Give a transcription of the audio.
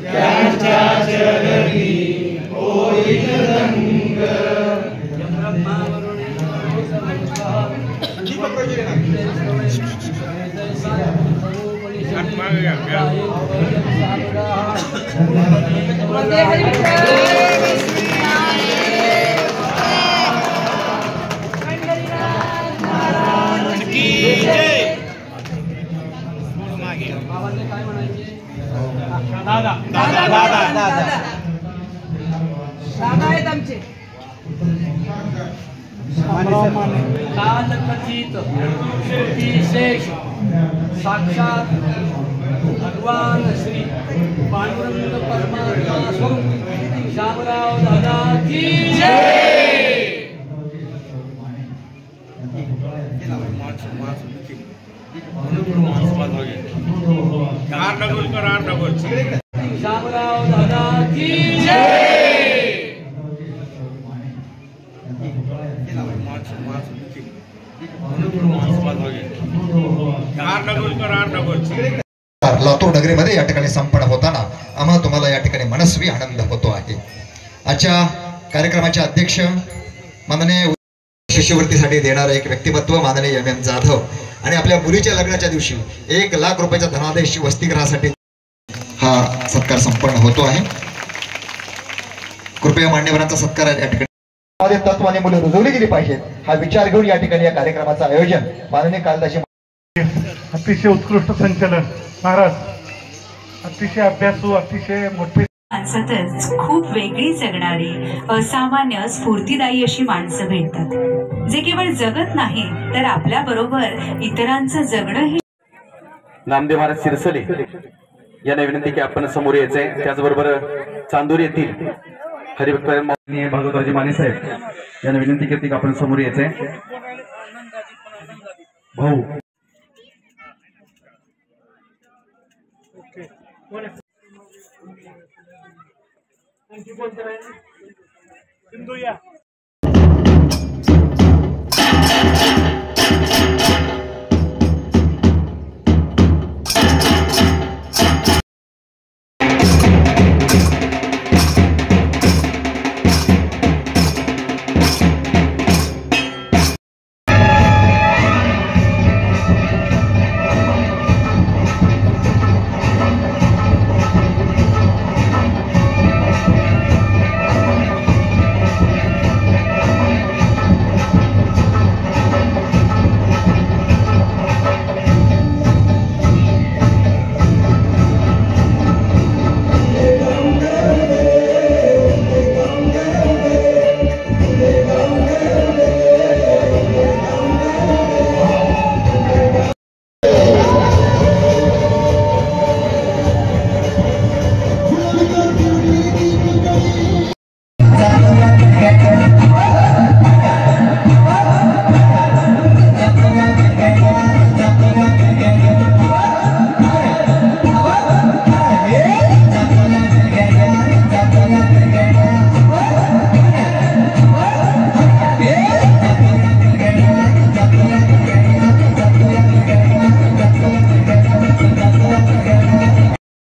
त्यांच्या चरणी होईल रंग दादा आहेत आमचे कालकथित विशेष साक्षात भगवान श्री पांडुरंग परमात्मा स्वरूप शामराव दादा की जय। शामराव दादा की जय। लातूर नगरीमध्ये या ठिकाणी संपन्न होताना आम्हा तुम्हाला या ठिकाणी मनस्वी आनंद होतो आहे। आजच्या कार्यक्रमाचे अध्यक्ष माननीय शिष्यवृत्तीसाठी देणारे एक व्यक्तिमत्व माननीय MM जाधव आणि आपल्या मुलीच्या लग्नाच्या दिवशी 1 लाख रुपयाचा धनादेश वसतिगृहासाठी हा सत्कार संपन्न होतो आहे। कृपया मान्यवरांचा सत्कार या ठिकाणी तत्व आणि मुले रुजवली गेली पाहिजेत हा विचार घेऊन या ठिकाणी या कार्यक्रमाचं आयोजन माननीय कालिदास अतिशय उत्कृष्ट संचलन महाराज, अतिशय अभ्यासू, अतिशय मोठे माणसातच खूप वेगळी जगणारी असामान्य स्फूर्तिदायी अशी माणसं भेटतात जे केवळ जगत नाही तर आपल्या बरोबर इतरांचं जगणंही। नामदेव महाराज सिरसले यांना विनंती की आपण समोर यायचंय। त्याचबरोबर चांदूर येथील हरिभक्त भागवतराजे माने साहेब यांना विनंती करते की आपण समोर यायचंय। भाऊ सिंधू या